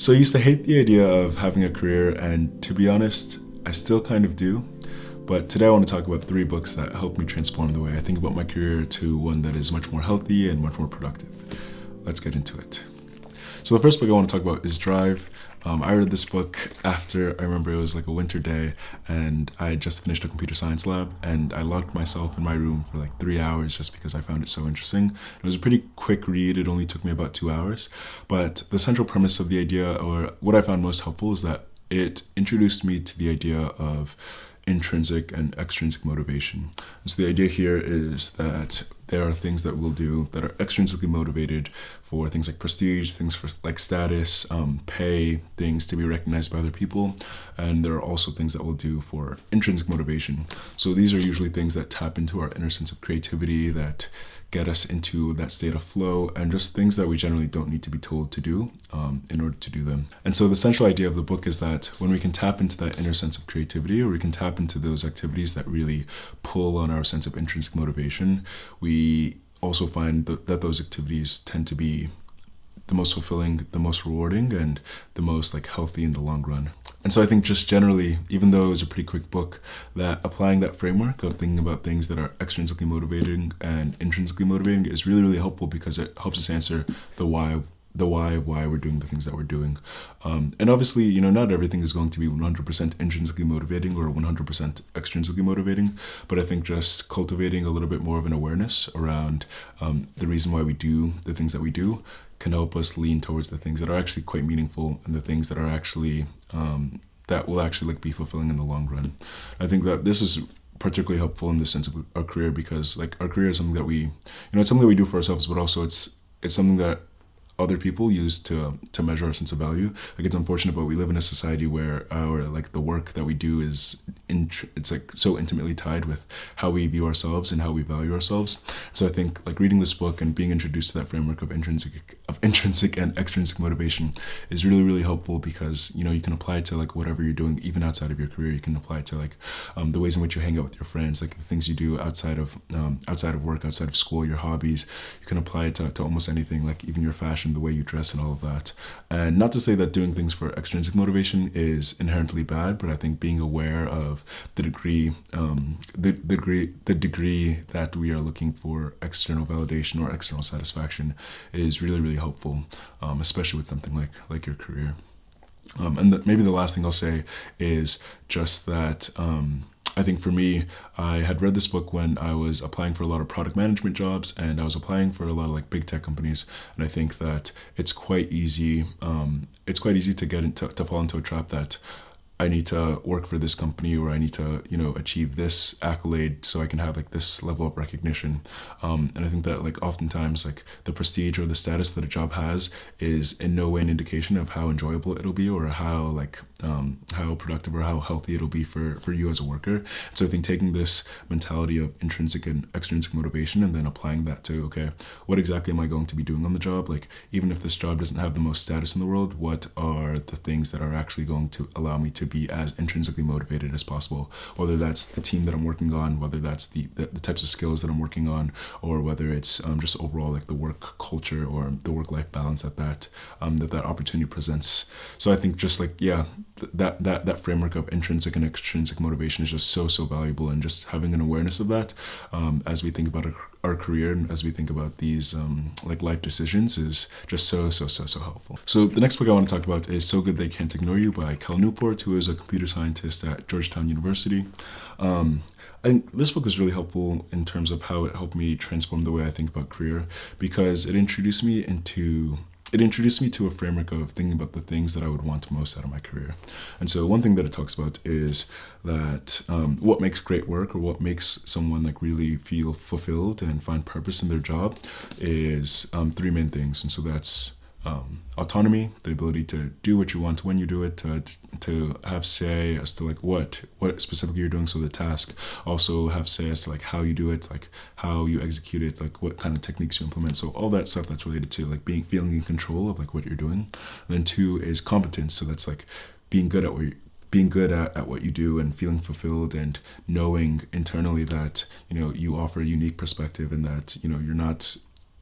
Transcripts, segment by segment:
So I used to hate the idea of having a career, and to be honest, I still kind of do. But today I want to talk about 3 books that helped me transform the way I think about my career to one that is much more healthy and much more productive. Let's get into it. So the first book I want to talk about is Drive. I read this book after, I remember it was like a winter day, and I had just finished a computer science lab, and I locked myself in my room for like 3 hours just because I found it so interesting. It was a pretty quick read. It only took me about 2 hours. But the central premise of the idea, or what I found most helpful, is that it introduced me to the idea of intrinsic and extrinsic motivation. And so the idea here is that there are things that we'll do that are extrinsically motivated for things like prestige, things for like status, pay, things to be recognized by other people. And there are also things that we'll do for intrinsic motivation. So these are usually things that tap into our inner sense of creativity, that get us into that state of flow, and just things that we generally don't need to be told to do in order to do them. And so the central idea of the book is that when we can tap into that inner sense of creativity, or we can tap into those activities that really pull on our sense of intrinsic motivation, we also find that those activities tend to be the most fulfilling, the most rewarding, and the most like healthy in the long run. And so I think just generally, even though it was a pretty quick book, that applying that framework of thinking about things that are extrinsically motivating and intrinsically motivating is really, really helpful, because it helps us answer the why of why we're doing the things that we're doing. And obviously, not everything is going to be 100% intrinsically motivating or 100% extrinsically motivating, but I think just cultivating a little bit more of an awareness around the reason why we do the things that we do can help us lean towards the things that are actually quite meaningful, and the things that are actually that will actually like be fulfilling in the long run. I think that this is particularly helpful in the sense of our career, because like our career is something that it's something that we do for ourselves, but also it's something that other people use to measure our sense of value. Like, it's unfortunate, but we live in a society where the work that we do is it's like so intimately tied with how we view ourselves and how we value ourselves. So I think like reading this book and being introduced to that framework of intrinsic and extrinsic motivation is really, really helpful, because you can apply it to like whatever you're doing, even outside of your career. You can apply it to like the ways in which you hang out with your friends, like the things you do outside of work, outside of school, your hobbies. You can apply it to almost anything, like even your fashion, the way you dress, and all of that. And not to say that doing things for extrinsic motivation is inherently bad, but I think being aware of the degree that we are looking for external validation or external satisfaction is really, really helpful, especially with something like your career. And maybe the last thing I'll say is just that I think for me, I had read this book when I was applying for a lot of product management jobs, and I was applying for a lot of like big tech companies. And I think that it's quite easy to get to fall into a trap that I need to work for this company, or I need to, achieve this accolade so I can have like this level of recognition. And I think that like oftentimes like the prestige or the status that a job has is in no way an indication of how enjoyable it'll be, or how productive or how healthy it'll be for you as a worker. So I think taking this mentality of intrinsic and extrinsic motivation, and then applying that to, okay, what exactly am I going to be doing on the job? Like, even if this job doesn't have the most status in the world, what are the things that are actually going to allow me to be as intrinsically motivated as possible? Whether that's the team that I'm working on, whether that's the types of skills that I'm working on, or whether it's just overall like the work culture or the work-life balance that opportunity presents. So I think just like, yeah, that framework of intrinsic and extrinsic motivation is just so valuable, and just having an awareness of that as we think about our career and as we think about these like life decisions is just so helpful. So the next book I want to talk about is So Good They Can't Ignore You by Newport, who is a computer scientist at Georgetown University. I think this book was really helpful in terms of how it helped me transform the way I think about career, because it introduced me to a framework of thinking about the things that I would want most out of my career. And so one thing that it talks about is that what makes great work, or what makes someone like really feel fulfilled and find purpose in their job, is 3 main things. And so that's autonomy, the ability to do what you want when you do it, to have say as to like what specifically you're doing, so the task. Also have say as to like how you do it, like how you execute it, like what kind of techniques you implement. So all that stuff that's related to like feeling in control of like what you're doing. And then 2 is competence. So that's like being good at what you do, and feeling fulfilled, and knowing internally that you offer a unique perspective, and that you're not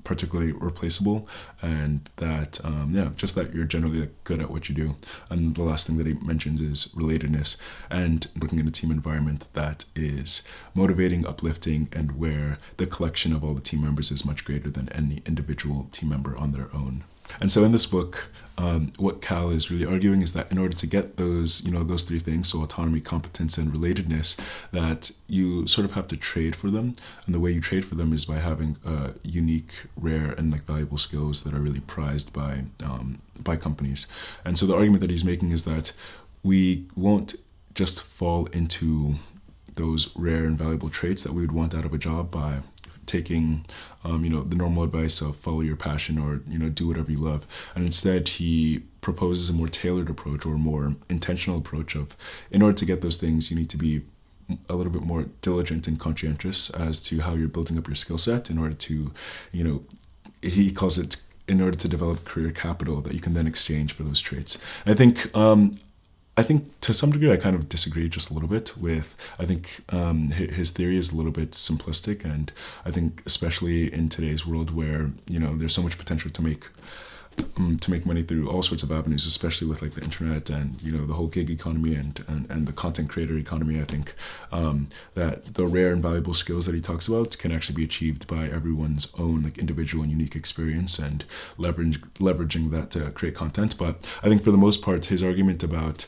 particularly replaceable, and that just that you're generally like, good at what you do. And the last thing that he mentions is relatedness and looking in a team environment that is motivating, uplifting, and where the collection of all the team members is much greater than any individual team member on their own. And so in this book, what Cal is really arguing is that in order to get those three things, so autonomy, competence, and relatedness, that you sort of have to trade for them. And the way you trade for them is by having unique, rare, and like valuable skills that are really prized by companies. And so the argument that he's making is that we won't just fall into those rare and valuable traits that we would want out of a job by taking the normal advice of follow your passion or do whatever you love. And instead he proposes a more tailored approach or a more intentional approach of, in order to get those things, you need to be a little bit more diligent and conscientious as to how you're building up your skill set in order to, he calls it, in order to develop career capital that you can then exchange for those traits. And I think to some degree I kind of disagree just a little bit with, I think his theory is a little bit simplistic, and I think especially in today's world where, there's so much potential to make money through all sorts of avenues, especially with like the internet and the whole gig economy and the content creator economy. I think that the rare and valuable skills that he talks about can actually be achieved by everyone's own like individual and unique experience and leveraging that to create content. But I think for the most part, his argument about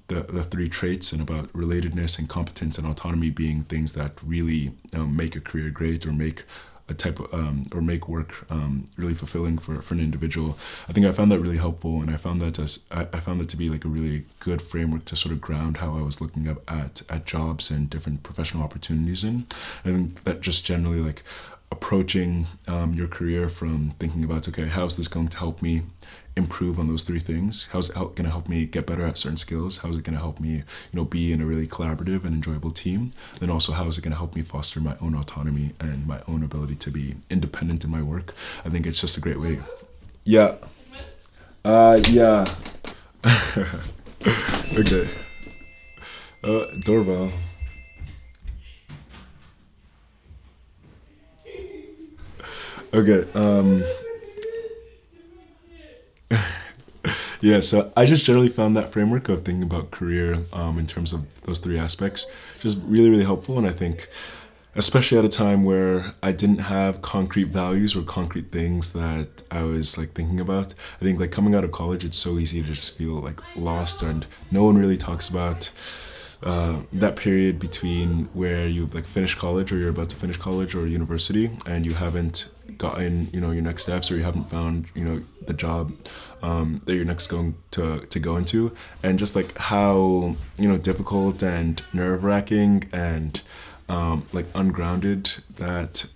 the three traits and about relatedness and competence and autonomy being things that really make a career great or make a type of, or make work really fulfilling for an individual. I think I found that really helpful, and I found that to be like a really good framework to sort of ground how I was looking up at jobs and different professional opportunities in. I think that just generally like approaching your career from thinking about, okay, how's this going to help me improve on those three things? How's it going to help me get better at certain skills? How is it going to help me, be in a really collaborative and enjoyable team? Then also, how is it going to help me foster my own autonomy and my own ability to be independent in my work? I think it's just a great way. Yeah. Yeah. Okay. Doorbell. Okay. Yeah, so I just generally found that framework of thinking about career in terms of those three aspects just really, really helpful. And I think, especially at a time where I didn't have concrete values or concrete things that I was like thinking about, I think like coming out of college, it's so easy to just feel like lost, and no one really talks about that period between where you've like finished college or you're about to finish college or university and you haven't gotten your next steps, or you haven't found the job that you're next going to go into, and just like how difficult and nerve-wracking and like ungrounded that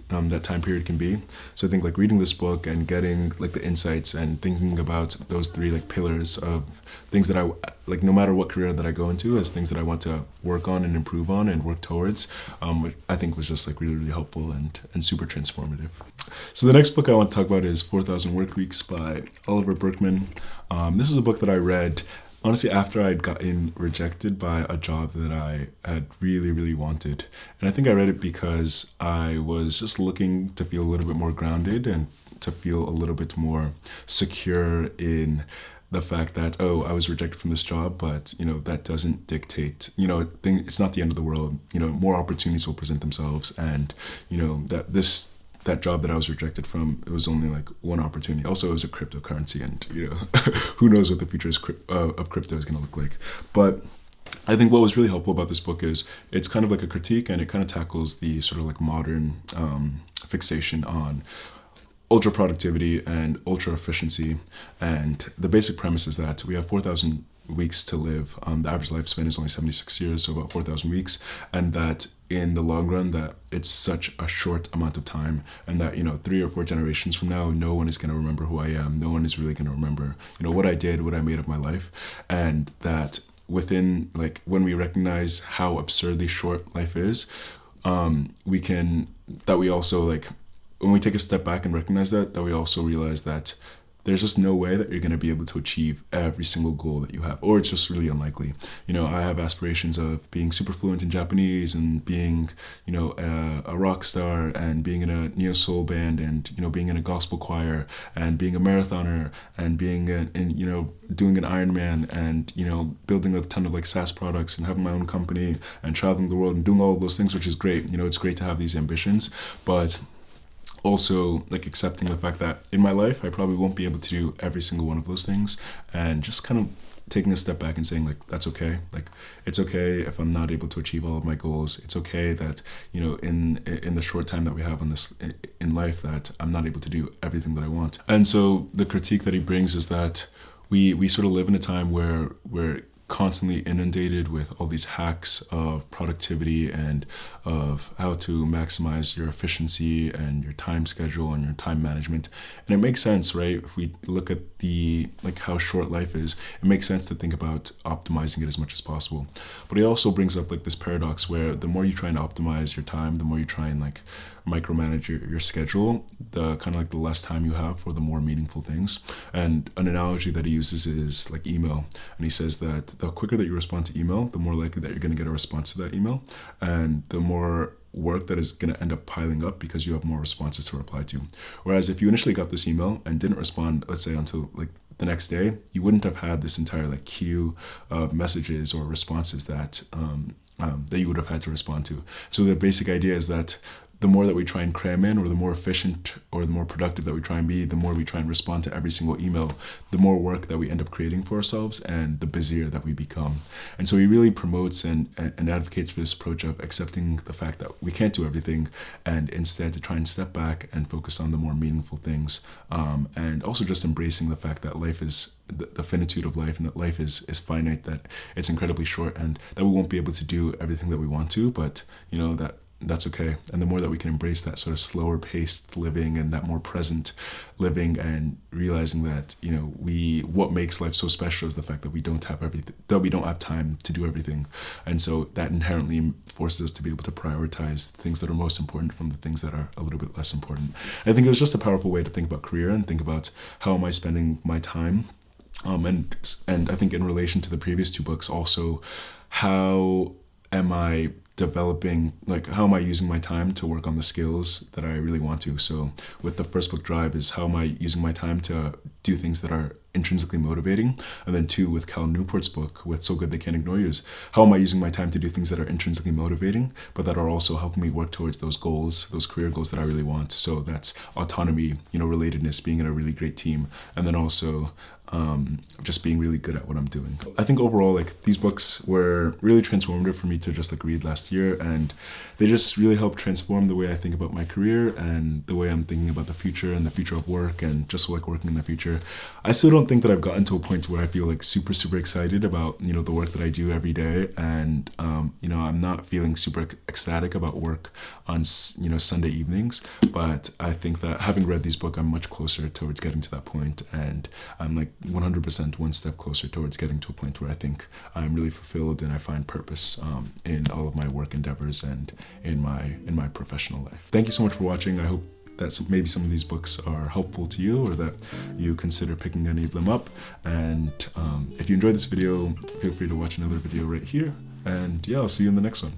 time period can be. So I think like reading this book and getting like the insights and thinking about those three like pillars of things that I like, no matter what career that I go into, as things that I want to work on and improve on and work towards, I think was just like really, really helpful and super transformative. So the next book I want to talk about is 4,000 Work Weeks by Oliver Burkeman. This is a book that I read honestly after I'd gotten rejected by a job that I had really, really wanted. And I think I read it because I was just looking to feel a little bit more grounded and to feel a little bit more secure in the fact that, I was rejected from this job, but, that doesn't dictate, it's not the end of the world. More opportunities will present themselves, and, that job that I was rejected from, it was only like one opportunity. Also, it was a cryptocurrency, and who knows what the future of crypto is going to look like. But I think what was really helpful about this book is it's kind of like a critique, and it kind of tackles the sort of like modern fixation on ultra productivity and ultra efficiency. And the basic premise is that we have 4,000 weeks to live. The average lifespan is only 76 years, so about 4,000 weeks, and that in the long run that it's such a short amount of time, and that 3 or 4 generations from now, no one is going to remember who I am. No one is really going to remember what I did, what I made of my life. And that within like when we recognize how absurdly short life is, we also like when we take a step back and recognize that we also realize that there's just no way that you're going to be able to achieve every single goal that you have, or it's just really unlikely. I have aspirations of being super fluent in Japanese and being, a rock star and being in a neo soul band and, being in a gospel choir and being a marathoner and being doing an Ironman and, building a ton of like SaaS products and having my own company and traveling the world and doing all of those things, which is great. It's great to have these ambitions, but also like accepting the fact that in my life I probably won't be able to do every single one of those things, and just kind of taking a step back and saying like, that's okay. Like, it's okay if I'm not able to achieve all of my goals. It's okay that in the short time that we have on this in life that I'm not able to do everything that I want. And so the critique that he brings is that we sort of live in a time where we're constantly inundated with all these hacks of productivity and of how to maximize your efficiency and your time schedule and your time management. And it makes sense, right? If we look at how short life is, it makes sense to think about optimizing it as much as possible. But he also brings up like this paradox where the more you try and optimize your time, the more you try and like micromanage your schedule, the kind of like the less time you have for the more meaningful things. And an analogy that he uses is like email. And he says that the quicker that you respond to email, the more likely that you're going to get a response to that email, and the more work that is going to end up piling up because you have more responses to reply to. Whereas if you initially got this email and didn't respond, let's say until like the next day, you wouldn't have had this entire like queue of messages or responses that that you would have had to respond to. So the basic idea is that the more that we try and cram in, or the more efficient or the more productive that we try and be, the more we try and respond to every single email, the more work that we end up creating for ourselves and the busier that we become. And so he really promotes and advocates for this approach of accepting the fact that we can't do everything, and instead to try and step back and focus on the more meaningful things, and also just embracing the fact that life is the finitude of life, and that life is finite, that it's incredibly short, and that we won't be able to do everything that we want to, but that's okay. And the more that we can embrace that sort of slower paced living and that more present living, and realizing that, what makes life so special is the fact that we don't have everything, that we don't have time to do everything. And so that inherently forces us to be able to prioritize things that are most important from the things that are a little bit less important. And I think it was just a powerful way to think about career and think about how am I spending my time. And I think in relation to the previous two books also, how am I developing, like how am I using my time to work on the skills that I really want to. So with the first book, Drive, is how am I using my time to do things that are intrinsically motivating. And then two, with Cal Newport's book, with So Good They Can't Ignore You, is how am I using my time to do things that are intrinsically motivating, but that are also helping me work towards those goals, those career goals that I really want. So that's autonomy, relatedness, being in a really great team, and then also just being really good at what I'm doing. I think overall, like, these books were really transformative for me to just like read last year, and they just really helped transform the way I think about my career and the way I'm thinking about the future and the future of work and just like working in the future. I still don't think that I've gotten to a point where I feel like super excited about, the work that I do every day. And, I'm not feeling super ecstatic about work on, Sunday evenings. But I think that having read these books, I'm much closer towards getting to that point. And I'm like 100% one step closer towards getting to a point where I think I'm really fulfilled and I find purpose in all of my work endeavors and in my professional life. Thank you so much for watching. I hope that maybe some of these books are helpful to you, or that you consider picking any of them up. And if you enjoyed this video, feel free to watch another video right here. And yeah, I'll see you in the next one.